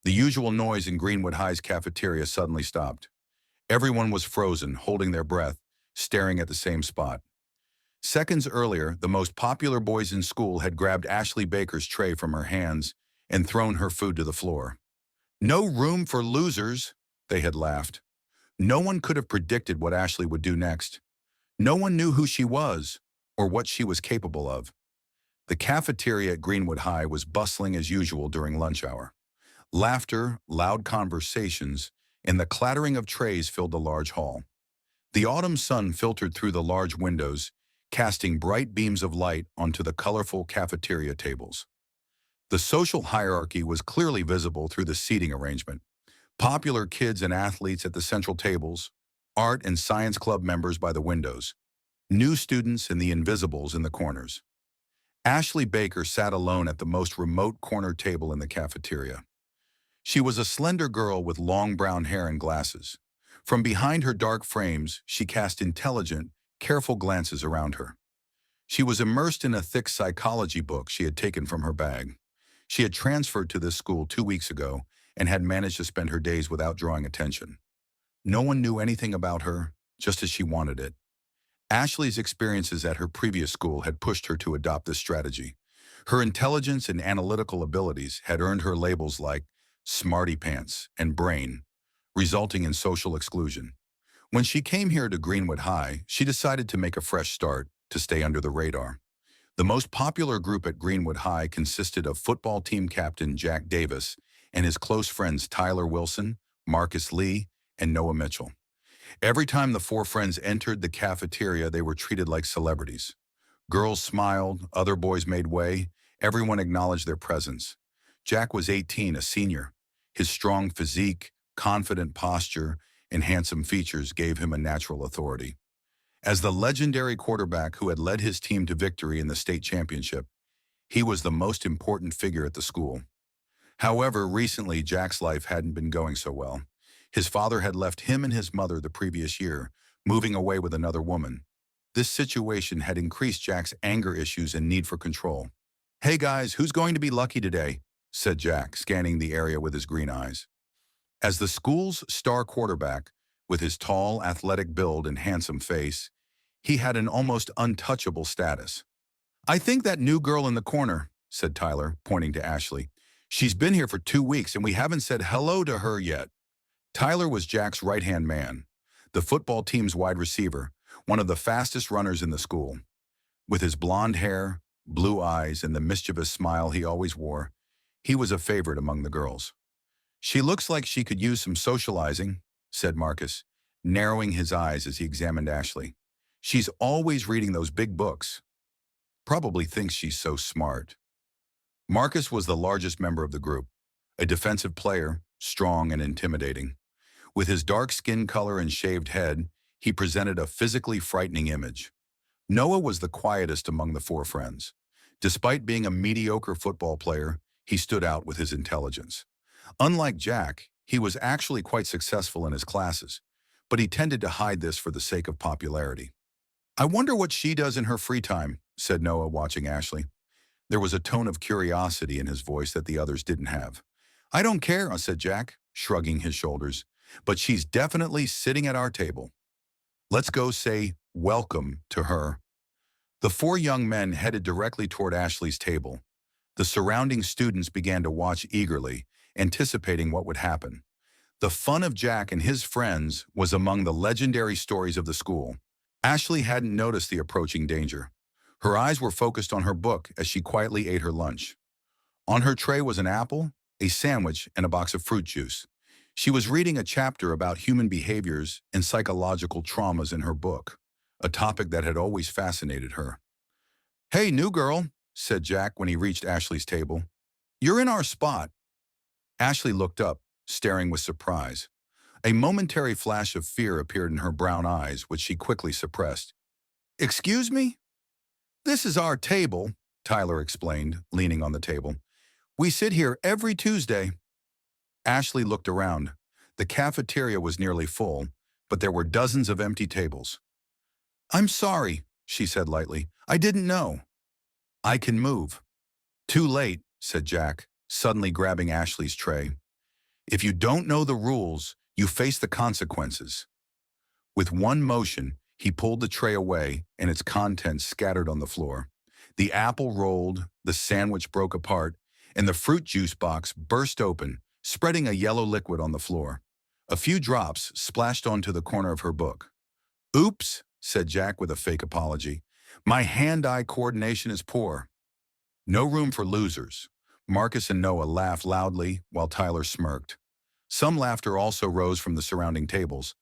The usual noise in Greenwood High's cafeteria suddenly stopped. Everyone was frozen, holding their breath, staring at the same spot. Seconds earlier, the most popular boys in school had grabbed Ashley Baker's tray from her hands and thrown her food to the floor. "No room for losers," they had laughed. No one could have predicted what Ashley would do next. No one knew who she was or what she was capable of. The cafeteria at Greenwood High was bustling as usual during lunch hour. Laughter, loud conversations, and the clattering of trays filled the large hall. The autumn sun filtered through the large windows, casting bright beams of light onto the colorful cafeteria tables. The social hierarchy was clearly visible through the seating arrangement. Popular kids and athletes at the central tables, art and science club members by the windows, new students and the invisibles in the corners. Ashley Baker sat alone at the most remote corner table in the cafeteria. She was a slender girl with long brown hair and glasses. From behind her dark frames, she cast intelligent, careful glances around her. She was immersed in a thick psychology book she had taken from her bag. She had transferred to this school 2 weeks ago and had managed to spend her days without drawing attention. No one knew anything about her, just as she wanted it. Ashley's experiences at her previous school had pushed her to adopt this strategy. Her intelligence and analytical abilities had earned her labels like smarty pants and brain, resulting in social exclusion. When she came here to Greenwood High, she decided to make a fresh start to stay under the radar. The most popular group at Greenwood High consisted of football team captain Jack Davis and his close friends Tyler Wilson, Marcus Lee, and Noah Mitchell. Every time the four friends entered the cafeteria, they were treated like celebrities. Girls smiled, other boys made way, everyone acknowledged their presence. Jack was 18, a senior. His strong physique, confident posture, and handsome features gave him a natural authority. As the legendary quarterback who had led his team to victory in the state championship, he was the most important figure at the school. However, recently Jack's life hadn't been going so well. His father had left him and his mother the previous year, moving away with another woman. This situation had increased Jack's anger issues and need for control. "Hey guys, who's going to be lucky today?" said Jack, scanning the area with his green eyes. As the school's star quarterback, with his tall, athletic build and handsome face, he had an almost untouchable status. "I think that new girl in the corner," said Tyler, pointing to Ashley. "She's been here for 2 weeks and we haven't said hello to her yet." Tyler was Jack's right-hand man, the football team's wide receiver, one of the fastest runners in the school. With his blonde hair, blue eyes, and the mischievous smile he always wore, he was a favorite among the girls. "She looks like she could use some socializing," said Marcus, narrowing his eyes as he examined Ashley. "She's always reading those big books. Probably thinks she's so smart." Marcus was the largest member of the group, a defensive player, strong and intimidating. With his dark skin color and shaved head, he presented a physically frightening image. Noah was the quietest among the four friends. Despite being a mediocre football player, he stood out with his intelligence. Unlike Jack, he was actually quite successful in his classes, but he tended to hide this for the sake of popularity. "I wonder what she does in her free time," said Noah, watching Ashley. There was a tone of curiosity in his voice that the others didn't have. "I don't care," said Jack, shrugging his shoulders, "but she's definitely sitting at our table. Let's go say welcome to her." The four young men headed directly toward Ashley's table. The surrounding students began to watch eagerly, anticipating what would happen. The fun of Jack and his friends was among the legendary stories of the school. Ashley hadn't noticed the approaching danger. Her eyes were focused on her book as she quietly ate her lunch. On her tray was an apple, a sandwich, and a box of fruit juice. She was reading a chapter about human behaviors and psychological traumas in her book, a topic that had always fascinated her. "Hey, new girl," said Jack when he reached Ashley's table. "You're in our spot." Ashley looked up, staring with surprise. A momentary flash of fear appeared in her brown eyes, which she quickly suppressed. "Excuse me?" "This is our table," Tyler explained, leaning on the table. "We sit here every Tuesday." Ashley looked around. The cafeteria was nearly full, but there were dozens of empty tables. "I'm sorry," she said lightly. "I didn't know." "I can move." "Too late," said Jack, suddenly grabbing Ashley's tray. If you don't know the rules, you face the consequences. With one motion, he pulled the tray away and its contents scattered on the floor. The apple rolled, the sandwich broke apart, and the fruit juice box burst open, spreading a yellow liquid on the floor. A few drops splashed onto the corner of her book. "Oops," said Jack with a fake apology. "My hand-eye coordination is poor." No room for losers. Marcus and Noah laughed loudly while Tyler smirked. Some laughter also rose from the surrounding tables.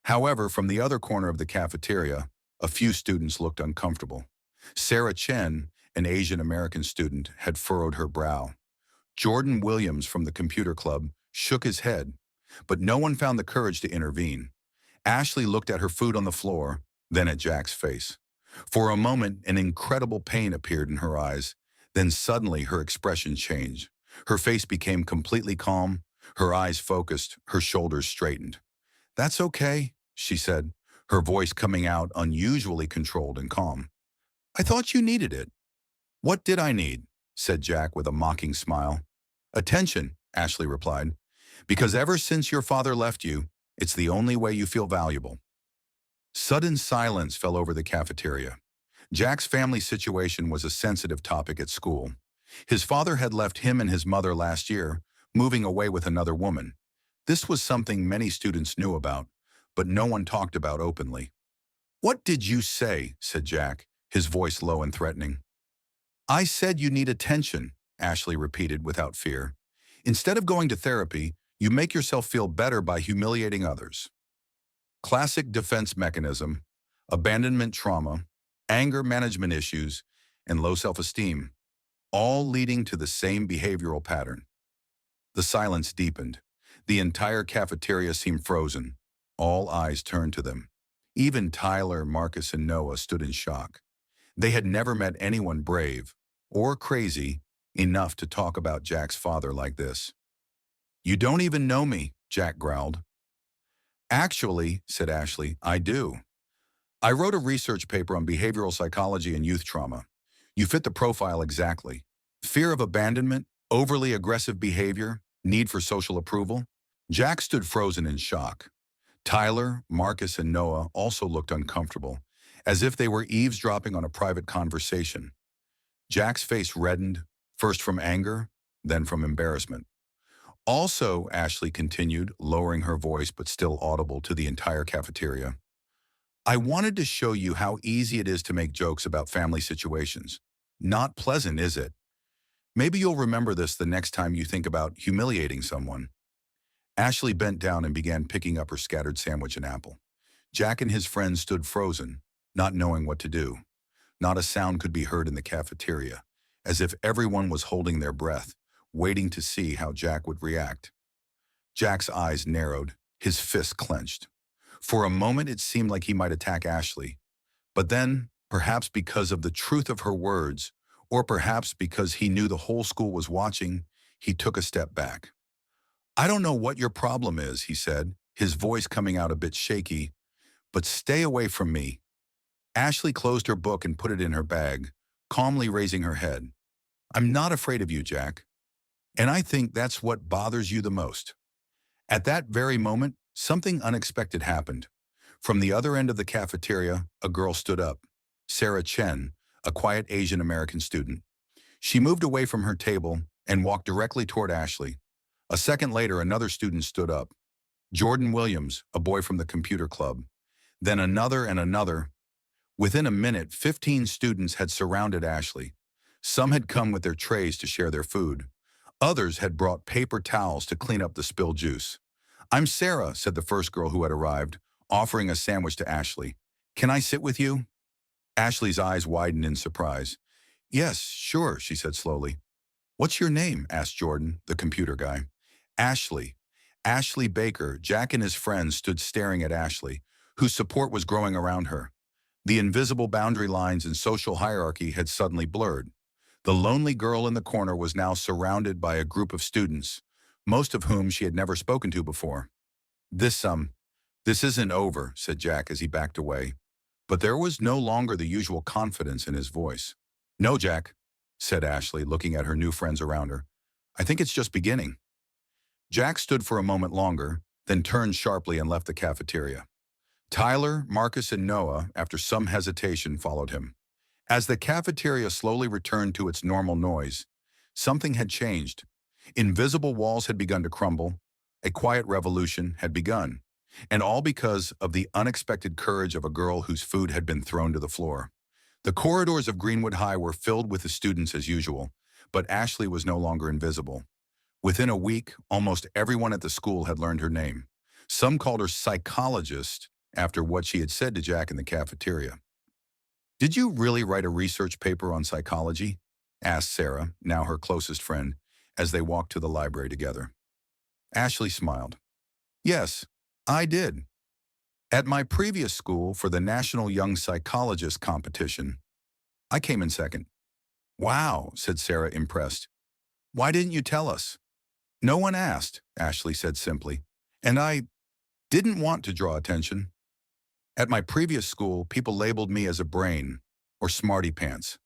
However, from the other corner of the cafeteria, a few students looked uncomfortable. Sarah Chen, an Asian American student, had furrowed her brow. Jordan Williams from the computer club shook his head, but no one found the courage to intervene. Ashley looked at her food on the floor, then at Jack's face. For a moment, an incredible pain appeared in her eyes. Then suddenly her expression changed. Her face became completely calm, her eyes focused, her shoulders straightened. "That's okay," she said, her voice coming out unusually controlled and calm. "I thought you needed it." "What did I need?" said Jack with a mocking smile. "Attention," Ashley replied, "because ever since your father left you, it's the only way you feel valuable." Sudden silence fell over the cafeteria. Jack's family situation was a sensitive topic at school. His father had left him and his mother last year, moving away with another woman. This was something many students knew about, but no one talked about openly. "What did you say?" said Jack, his voice low and threatening. "I said you need attention," Ashley repeated without fear. "Instead of going to therapy, you make yourself feel better by humiliating others." Classic defense mechanism, abandonment trauma, anger management issues, and low self-esteem, all leading to the same behavioral pattern. The silence deepened. The entire cafeteria seemed frozen. All eyes turned to them. Even Tyler, Marcus, and Noah stood in shock. They had never met anyone brave or crazy enough to talk about Jack's father like this. "You don't even know me," Jack growled. "Actually," said Ashley, "I do. I wrote a research paper on behavioral psychology and youth trauma. You fit the profile exactly. Fear of abandonment, overly aggressive behavior, need for social approval." Jack stood frozen in shock. Tyler, Marcus, and Noah also looked uncomfortable, as if they were eavesdropping on a private conversation. Jack's face reddened, first from anger, then from embarrassment. "Also," Ashley continued, lowering her voice but still audible to the entire cafeteria, "I wanted to show you how easy it is to make jokes about family situations. Not pleasant, is it? Maybe you'll remember this the next time you think about humiliating someone." Ashley bent down and began picking up her scattered sandwich and apple. Jack and his friends stood frozen, not knowing what to do. Not a sound could be heard in the cafeteria, as if everyone was holding their breath, waiting to see how Jack would react. Jack's eyes narrowed, his fists clenched. For a moment it seemed like he might attack Ashley. But then, perhaps because of the truth of her words, or perhaps because he knew the whole school was watching, he took a step back. "I don't know what your problem is," he said, his voice coming out a bit shaky, "but stay away from me." Ashley closed her book and put it in her bag, calmly raising her head. "I'm not afraid of you, Jack. And I think that's what bothers you the most." At that very moment, something unexpected happened. From the other end of the cafeteria, a girl stood up. Sarah Chen, a quiet Asian American student. She moved away from her table and walked directly toward Ashley. A second later, another student stood up. Jordan Williams, a boy from the computer club. Then another and another. Within a minute, 15 students had surrounded Ashley. Some had come with their trays to share their food. Others had brought paper towels to clean up the spilled juice. "I'm Sarah," said the first girl who had arrived, offering a sandwich to Ashley. "Can I sit with you?" Ashley's eyes widened in surprise. "Yes, sure," she said slowly. "What's your name?" asked Jordan, the computer guy. "Ashley." Ashley Baker. Jack and his friends stood staring at Ashley, whose support was growing around her. The invisible boundary lines and social hierarchy had suddenly blurred. The lonely girl in the corner was now surrounded by a group of students, most of whom she had never spoken to before. This isn't over," said Jack as he backed away. But there was no longer the usual confidence in his voice. "No, Jack," said Ashley, looking at her new friends around her. "I think it's just beginning." Jack stood for a moment longer, then turned sharply and left the cafeteria. Tyler, Marcus, and Noah, after some hesitation, followed him. As the cafeteria slowly returned to its normal noise, something had changed. Invisible walls had begun to crumble, a quiet revolution had begun, and all because of the unexpected courage of a girl whose food had been thrown to the floor. The corridors of Greenwood High were filled with the students as usual, but Ashley was no longer invisible. Within a week, almost everyone at the school had learned her name. Some called her psychologist after what she had said to Jack in the cafeteria. "Did you really write a research paper on psychology?" asked Sarah, now her closest friend, as they walked to the library together. Ashley smiled. "Yes, I did. At my previous school for the National Young Psychologist competition, I came in second." "Wow," said Sarah, impressed. "Why didn't you tell us?" "No one asked," Ashley said simply, "and I didn't want to draw attention. At my previous school, people labeled me as a brain or smarty pants.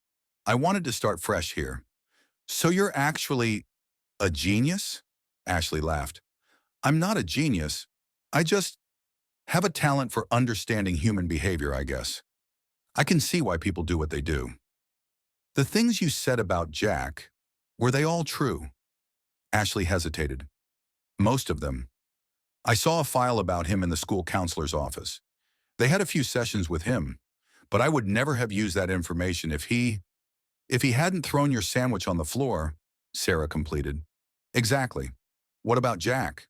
I wanted to start fresh here." "So you're actually a genius?" Ashley laughed. "I'm not a genius. I just have a talent for understanding human behavior, I guess. I can see why people do what they do." "The things you said about Jack, were they all true?" Ashley hesitated. "Most of them. I saw a file about him in the school counselor's office. They had a few sessions with him, but I would never have used that information if he hadn't thrown your sandwich on the floor," Sarah completed. "Exactly. What about Jack?"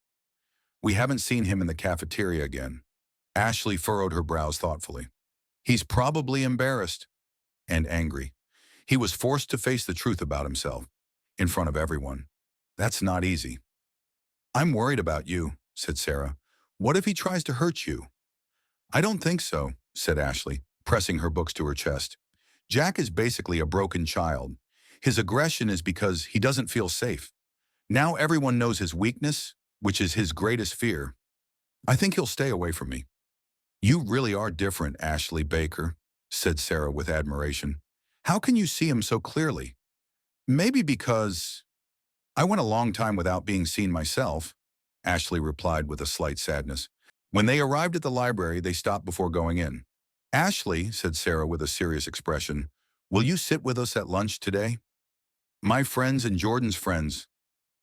"We haven't seen him in the cafeteria again." Ashley furrowed her brows thoughtfully. "He's probably embarrassed and angry. He was forced to face the truth about himself in front of everyone. That's not easy." "I'm worried about you," said Sarah. "What if he tries to hurt you?" "I don't think so," said Ashley, pressing her books to her chest. "Jack is basically a broken child. His aggression is because he doesn't feel safe. Now everyone knows his weakness, which is his greatest fear. I think he'll stay away from me." "You really are different, Ashley Baker," said Sarah with admiration. "How can you see him so clearly?" "Maybe because I went a long time without being seen myself," Ashley replied with a slight sadness. When they arrived at the library, they stopped before going in. "Ashley," said Sarah with a serious expression, "will you sit with us at lunch today? My friends and Jordan's friends,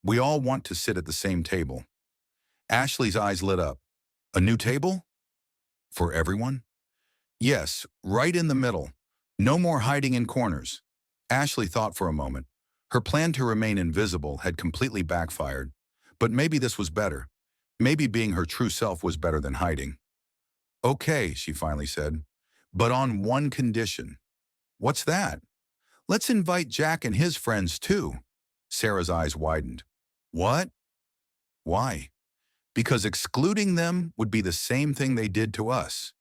we all want to sit at the same table." Ashley's eyes lit up. "A new table? For everyone?" "Yes, right in the middle. No more hiding in corners." Ashley thought for a moment. Her plan to remain invisible had completely backfired, but maybe this was better. Maybe being her true self was better than hiding. "Okay," she finally said, "but on one condition." "What's that?" "Let's invite Jack and his friends too." Sarah's eyes widened. "What? Why?" "Because excluding them would be the same thing they did to us.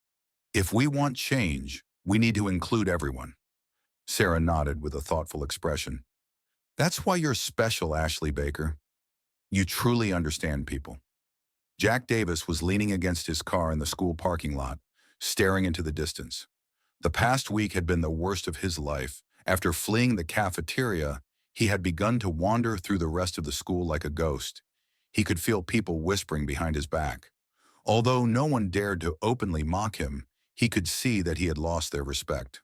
If we want change, we need to include everyone." Sarah nodded with a thoughtful expression. "That's why you're special, Ashley Baker. You truly understand people." Jack Davis was leaning against his car in the school parking lot, staring into the distance. The past week had been the worst of his life. After fleeing the cafeteria, he had begun to wander through the rest of the school like a ghost. He could feel people whispering behind his back. Although no one dared to openly mock him, he could see that he had lost their respect.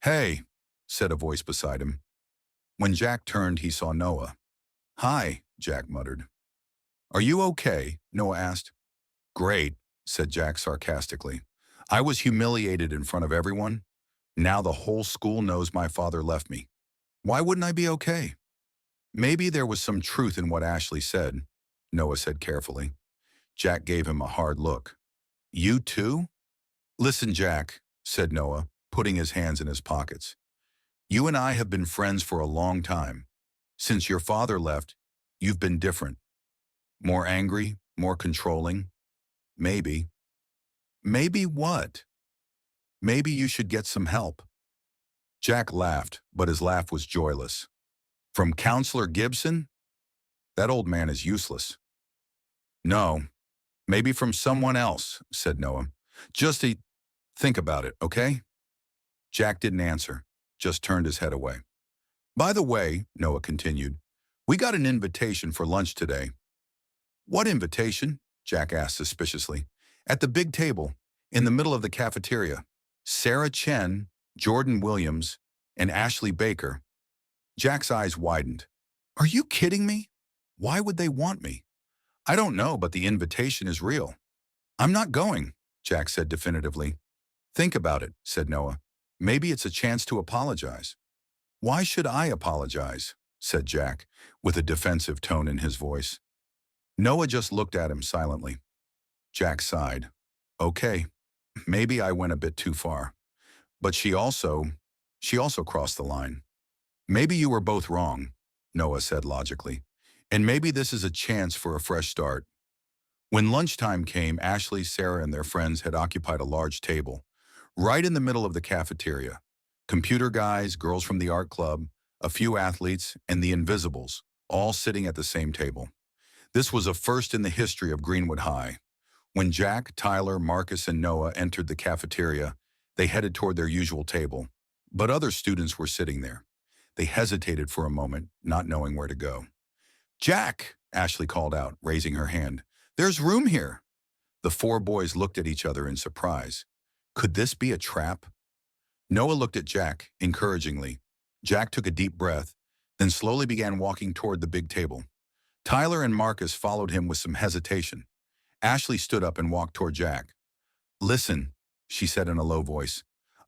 "Hey," said a voice beside him. When Jack turned, he saw Noah. "Hi," Jack muttered. "Are you okay?" Noah asked. "Great," said Jack sarcastically. "I was humiliated in front of everyone. Now the whole school knows my father left me. Why wouldn't I be okay?" "Maybe there was some truth in what Ashley said," Noah said carefully. Jack gave him a hard look. "You too?" "Listen, Jack," said Noah, putting his hands in his pockets. "You and I have been friends for a long time. Since your father left, you've been different. More angry, more controlling. Maybe." "Maybe what?" "Maybe you should get some help." Jack laughed, but his laugh was joyless. "From Counselor Gibson? That old man is useless." "No, maybe from someone else," said Noah. "Just think about it, okay?" Jack didn't answer, just turned his head away. "By the way," Noah continued, "we got an invitation for lunch today." What invitation? Jack asked suspiciously. At the big table, in the middle of the cafeteria. Sarah Chen, Jordan Williams, and Ashley Baker. Jack's eyes widened. Are you kidding me? Why would they want me? I don't know, but the invitation is real. I'm not going, Jack said definitively. Think about it, said Noah. Maybe it's a chance to apologize. Why should I apologize? Said Jack, with a defensive tone in his voice. Noah just looked at him silently. Jack sighed. Okay, maybe I went a bit too far. But she also crossed the line. Maybe you were both wrong, Noah said logically. And maybe this is a chance for a fresh start. When lunchtime came, Ashley, Sarah, and their friends had occupied a large table, right in the middle of the cafeteria. Computer guys, girls from the art club, a few athletes, and the invisibles, all sitting at the same table. This was a first in the history of Greenwood High. When Jack, Tyler, Marcus, and Noah entered the cafeteria, they headed toward their usual table. But other students were sitting there. They hesitated for a moment, not knowing where to go. Jack, Ashley called out, raising her hand. There's room here. The four boys looked at each other in surprise. Could this be a trap? Noah looked at Jack encouragingly. Jack took a deep breath, then slowly began walking toward the big table. Tyler and Marcus followed him with some hesitation. Ashley stood up and walked toward Jack. Listen, she said in a low voice.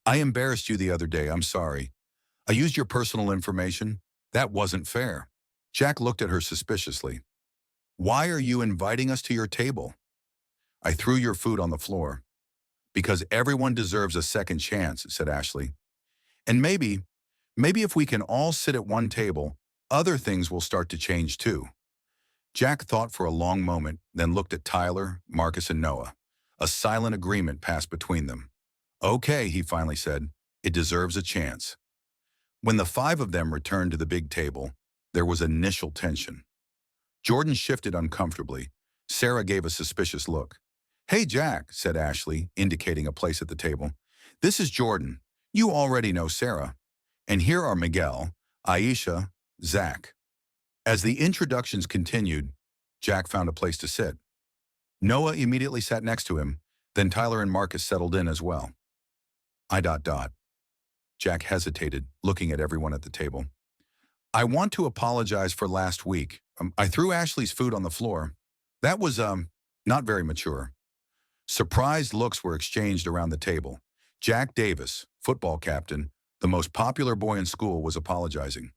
I embarrassed you the other day, I'm sorry. I used your personal information. That wasn't fair. Jack looked at her suspiciously. Why are you inviting us to your table? I threw your food on the floor. Because everyone deserves a second chance, said Ashley. And maybe if we can all sit at one table, other things will start to change too. Jack thought for a long moment, then looked at Tyler, Marcus, and Noah. A silent agreement passed between them. Okay, he finally said, it deserves a chance. When the five of them returned to the big table, there was initial tension. Jordan shifted uncomfortably. Sarah gave a suspicious look. Hey, Jack, said Ashley, indicating a place at the table. This is Jordan. You already know Sarah. And here are Miguel, Aisha, Zach. As the introductions continued, Jack found a place to sit. Noah immediately sat next to him, then Tyler and Marcus settled in as well. Jack hesitated, looking at everyone at the table. I want to apologize for last week. I threw Ashley's food on the floor. That was, not very mature. Surprised looks were exchanged around the table. Jack Davis, football captain, the most popular boy in school, was apologizing.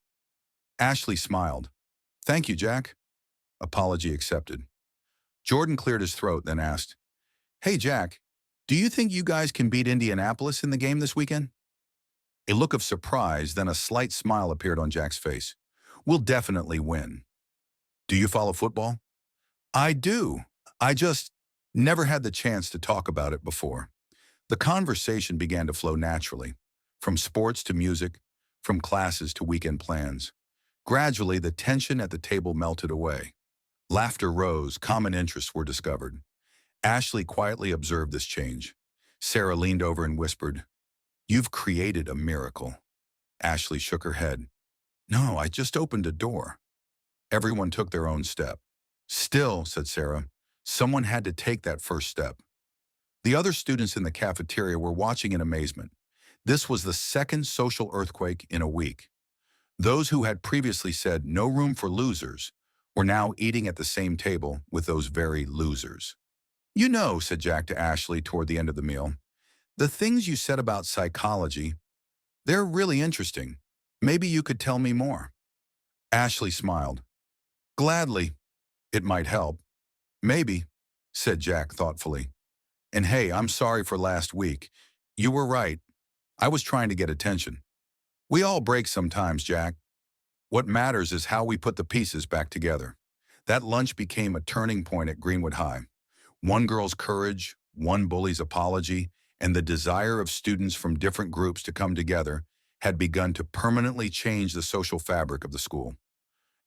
Ashley smiled. Thank you, Jack. Apology accepted. Jordan cleared his throat, then asked, Hey, Jack, do you think you guys can beat Indianapolis in the game this weekend? A look of surprise, then a slight smile appeared on Jack's face. We'll definitely win. Do you follow football? I do. I just never had the chance to talk about it before. The conversation began to flow naturally, from sports to music, from classes to weekend plans. Gradually, the tension at the table melted away. Laughter rose, common interests were discovered. Ashley quietly observed this change. Sarah leaned over and whispered, You've created a miracle. Ashley shook her head. No, I just opened a door. Everyone took their own step. Still, said Sarah, someone had to take that first step. The other students in the cafeteria were watching in amazement. This was the second social earthquake in a week. Those who had previously said no room for losers were now eating at the same table with those very losers. You know, said Jack to Ashley toward the end of the meal, the things you said about psychology, they're really interesting. Maybe you could tell me more. Ashley smiled. Gladly. It might help. Maybe, said Jack thoughtfully. And hey, I'm sorry for last week. You were right. I was trying to get attention. We all break sometimes, Jack. What matters is how we put the pieces back together. That lunch became a turning point at Greenwood High. One girl's courage, one bully's apology, and the desire of students from different groups to come together had begun to permanently change the social fabric of the school.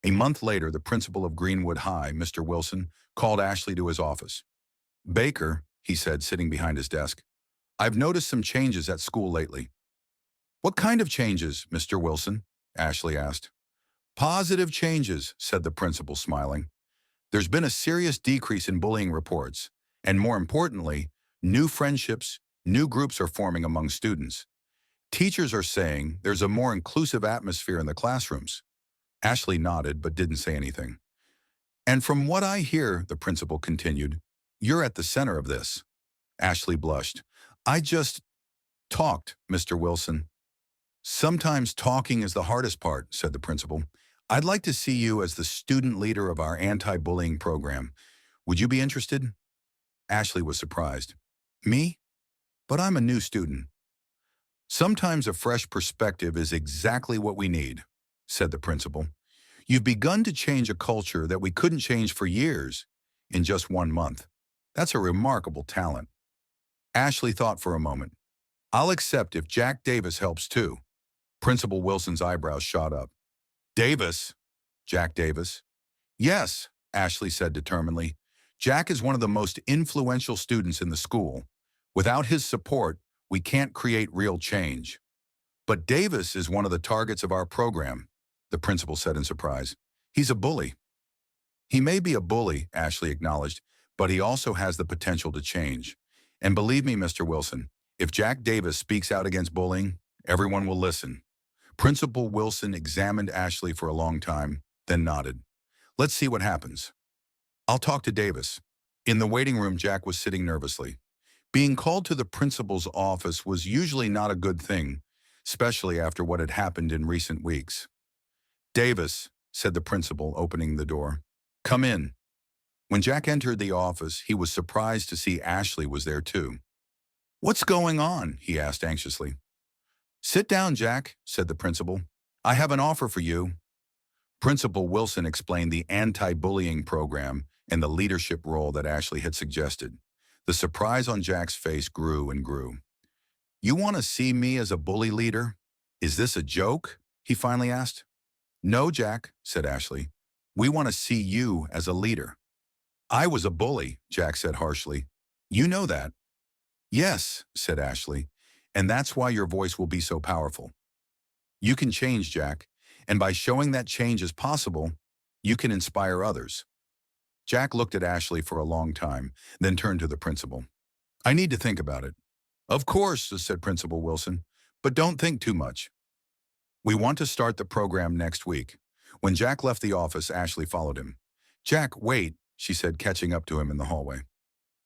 A month later, the principal of Greenwood High, Mr. Wilson, called Ashley to his office. Baker, he said, sitting behind his desk, I've noticed some changes at school lately. What kind of changes, Mr. Wilson? Ashley asked. Positive changes, said the principal, smiling. There's been a serious decrease in bullying reports, and more importantly, new friendships, new groups are forming among students. Teachers are saying there's a more inclusive atmosphere in the classrooms. Ashley nodded but didn't say anything. And from what I hear, the principal continued, you're at the center of this. Ashley blushed. I just talked, Mr. Wilson. Sometimes talking is the hardest part, said the principal. I'd like to see you as the student leader of our anti-bullying program. Would you be interested? Ashley was surprised. Me? But I'm a new student. Sometimes a fresh perspective is exactly what we need, said the principal. You've begun to change a culture that we couldn't change for years in just 1 month. That's a remarkable talent. Ashley thought for a moment. I'll accept if Jack Davis helps too. Principal Wilson's eyebrows shot up. Davis? Jack Davis? Yes, Ashley said determinedly. Jack is one of the most influential students in the school. Without his support, we can't create real change. But Davis is one of the targets of our program, the principal said in surprise. He's a bully. He may be a bully, Ashley acknowledged, but he also has the potential to change. And believe me, Mr. Wilson, if Jack Davis speaks out against bullying, everyone will listen. Principal Wilson examined Ashley for a long time, then nodded. Let's see what happens. I'll talk to Davis. In the waiting room, Jack was sitting nervously. Being called to the principal's office was usually not a good thing, especially after what had happened in recent weeks. Davis, said the principal, opening the door. Come in. When Jack entered the office, he was surprised to see Ashley was there too. What's going on? He asked anxiously. Sit down, Jack, said the principal. I have an offer for you. Principal Wilson explained the anti-bullying program and the leadership role that Ashley had suggested. The surprise on Jack's face grew and grew. You want to see me as a bully leader? Is this a joke? He finally asked. No, Jack, said Ashley. We want to see you as a leader. I was a bully, Jack said harshly. You know that. Yes, said Ashley, and that's why your voice will be so powerful. You can change, Jack, and by showing that change is possible, you can inspire others. Jack looked at Ashley for a long time, then turned to the principal. I need to think about it. Of course, said Principal Wilson, but don't think too much. We want to start the program next week. When Jack left the office, Ashley followed him. Jack, wait, she said, catching up to him in the hallway.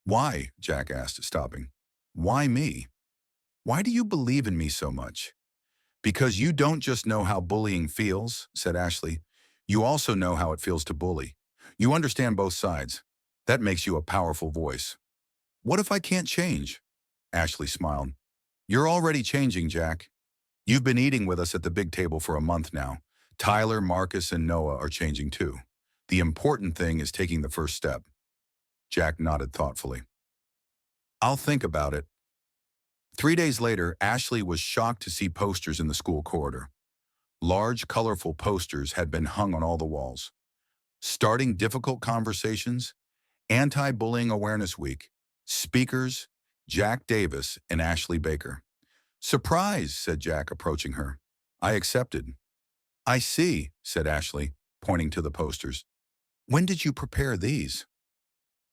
Why? Jack asked, stopping. Why me? Why do you believe in me so much? Because you don't just know how bullying feels, said Ashley. You also know how it feels to bully. You understand both sides. That makes you a powerful voice. What if I can't change? Ashley smiled. You're already changing, Jack. You've been eating with us at the big table for a month now. Tyler, Marcus, and Noah are changing too. The important thing is taking the first step. Jack nodded thoughtfully. I'll think about it. 3 days later, Ashley was shocked to see posters in the school corridor. Large, colorful posters had been hung on all the walls. Starting difficult conversations, Anti-Bullying Awareness Week, speakers, Jack Davis and Ashley Baker. Surprise, said Jack, approaching her. I accepted. I see, said Ashley, pointing to the posters. When did you prepare these?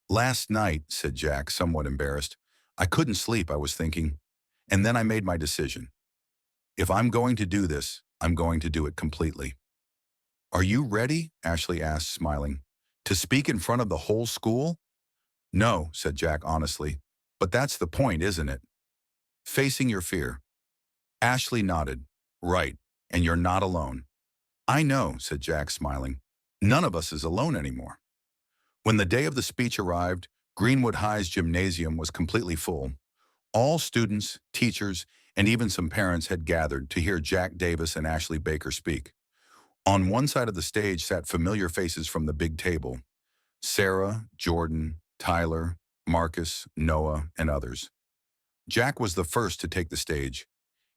Last night, said Jack, somewhat embarrassed. I couldn't sleep, I was thinking. And then I made my decision. If I'm going to do this, I'm going to do it completely. Are you ready? Ashley asked, smiling. To speak in front of the whole school? No, said Jack honestly. But that's the point, isn't it? Facing your fear. Ashley nodded. Right, and you're not alone. I know, said Jack, smiling. None of us is alone anymore. When the day of the speech arrived, Greenwood High's gymnasium was completely full. All students, teachers, and even some parents had gathered to hear Jack Davis and Ashley Baker speak. On one side of the stage sat familiar faces from the big table. Sarah, Jordan, Tyler, Marcus, Noah, and others. Jack was the first to take the stage.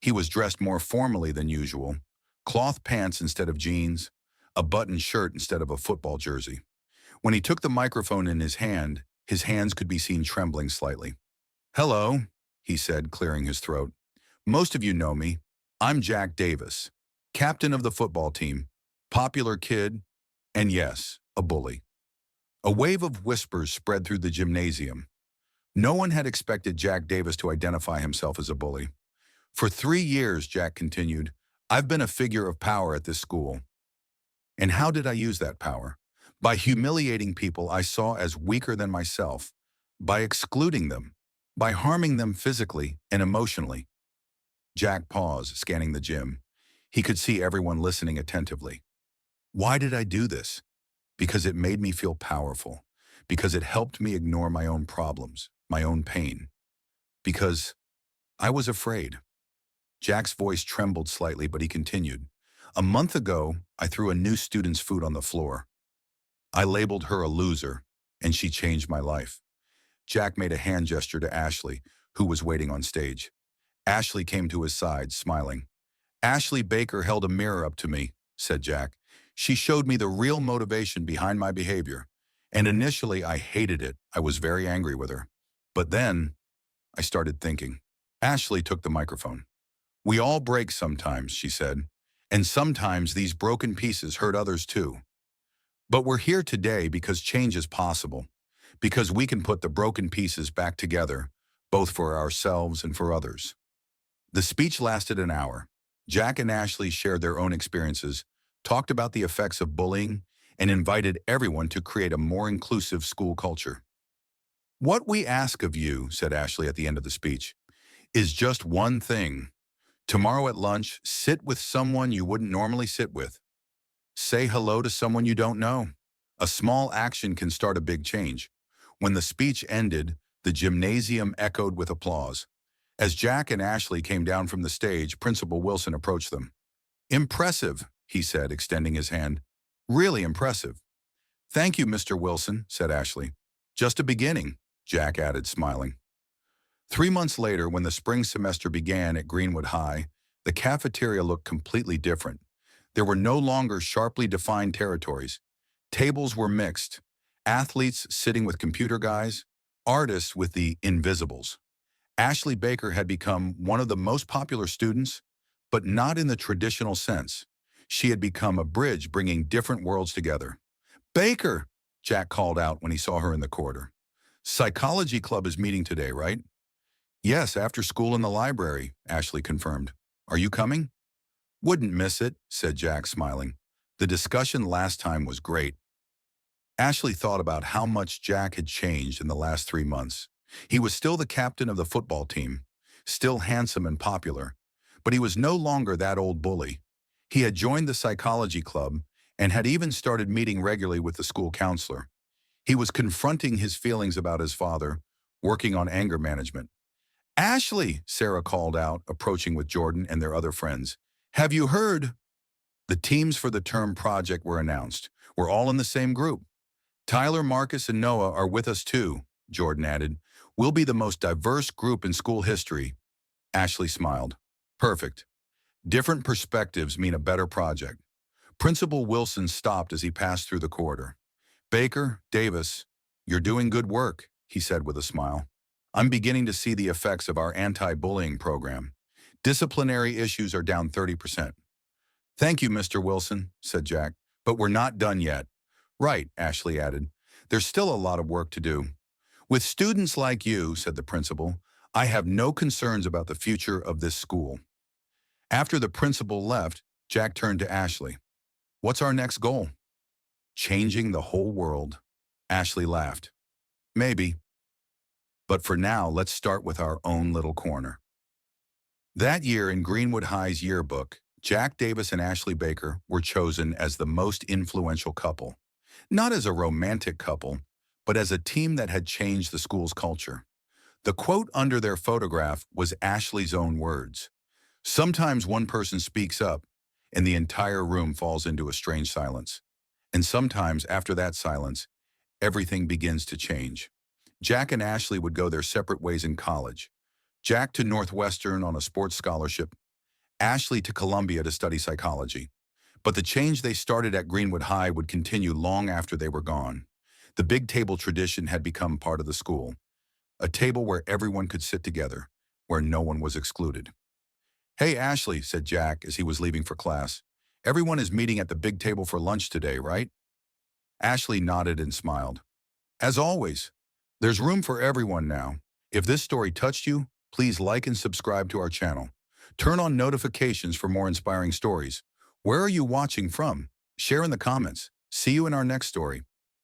He was dressed more formally than usual. Cloth pants instead of jeans, a buttoned shirt instead of a football jersey. When he took the microphone in his hands could be seen trembling slightly. Hello, he said, clearing his throat. Most of you know me. I'm Jack Davis, captain of the football team, popular kid, and yes, a bully. A wave of whispers spread through the gymnasium. No one had expected Jack Davis to identify himself as a bully. For 3 years, Jack continued, I've been a figure of power at this school. And how did I use that power? By humiliating people I saw as weaker than myself, by excluding them, by harming them physically and emotionally. Jack paused, scanning the gym. He could see everyone listening attentively. Why did I do this? Because it made me feel powerful. Because it helped me ignore my own problems, my own pain. Because I was afraid. Jack's voice trembled slightly, but he continued. A month ago, I threw a new student's food on the floor. I labeled her a loser, and she changed my life. Jack made a hand gesture to Ashley, who was waiting on stage. Ashley came to his side, smiling. Ashley Baker held a mirror up to me, said Jack. She showed me the real motivation behind my behavior. And initially, I hated it. I was very angry with her. But then, I started thinking. Ashley took the microphone. We all break sometimes, she said. And sometimes these broken pieces hurt others too. But we're here today because change is possible. Because we can put the broken pieces back together, both for ourselves and for others. The speech lasted an hour. Jack and Ashley shared their own experiences, talked about the effects of bullying, and invited everyone to create a more inclusive school culture. What we ask of you, said Ashley at the end of the speech, is just one thing. Tomorrow at lunch, sit with someone you wouldn't normally sit with. Say hello to someone you don't know. A small action can start a big change. When the speech ended, the gymnasium echoed with applause. As Jack and Ashley came down from the stage, Principal Wilson approached them. Impressive, he said, extending his hand. Really impressive. Thank you, Mr. Wilson, said Ashley. Just a beginning, Jack added, smiling. 3 months later, when the spring semester began at Greenwood High, the cafeteria looked completely different. There were no longer sharply defined territories. Tables were mixed. Athletes sitting with computer guys, artists with the invisibles. Ashley Baker had become one of the most popular students, but not in the traditional sense. She had become a bridge bringing different worlds together. Baker, Jack called out when he saw her in the corridor. Psychology club is meeting today, right? Yes, after school in the library, Ashley confirmed. Are you coming? Wouldn't miss it, said Jack, smiling. The discussion last time was great. Ashley thought about how much Jack had changed in the last 3 months. He was still the captain of the football team, still handsome and popular, but he was no longer that old bully. He had joined the psychology club and had even started meeting regularly with the school counselor. He was confronting his feelings about his father, working on anger management. Ashley, Sarah called out, approaching with Jordan and their other friends. Have you heard? The teams for the term project were announced. We're all in the same group. Tyler, Marcus, and Noah are with us too, Jordan added. We'll be the most diverse group in school history. Ashley smiled. Perfect. Different perspectives mean a better project. Principal Wilson stopped as he passed through the corridor. Baker, Davis, you're doing good work, he said with a smile. I'm beginning to see the effects of our anti-bullying program. Disciplinary issues are down 30%. Thank you, Mr. Wilson, said Jack, but we're not done yet. Right, Ashley added. There's still a lot of work to do. With students like you, said the principal, I have no concerns about the future of this school. After the principal left, Jack turned to Ashley. What's our next goal? Changing the whole world. Ashley laughed. Maybe. But for now, let's start with our own little corner. That year in Greenwood High's yearbook, Jack Davis and Ashley Baker were chosen as the most influential couple. Not as a romantic couple, but as a team that had changed the school's culture. The quote under their photograph was Ashley's own words. Sometimes one person speaks up, and the entire room falls into a strange silence. And sometimes, after that silence, everything begins to change. Jack and Ashley would go their separate ways in college. Jack to Northwestern on a sports scholarship, Ashley to Columbia to study psychology. But the change they started at Greenwood High would continue long after they were gone. The big table tradition had become part of the school, a table where everyone could sit together, where no one was excluded. Hey, Ashley, said Jack as he was leaving for class. Everyone is meeting at the big table for lunch today, right? Ashley nodded and smiled. As always, there's room for everyone now. If this story touched you, please like and subscribe to our channel. Turn on notifications for more inspiring stories. Where are you watching from? Share in the comments. See you in our next story.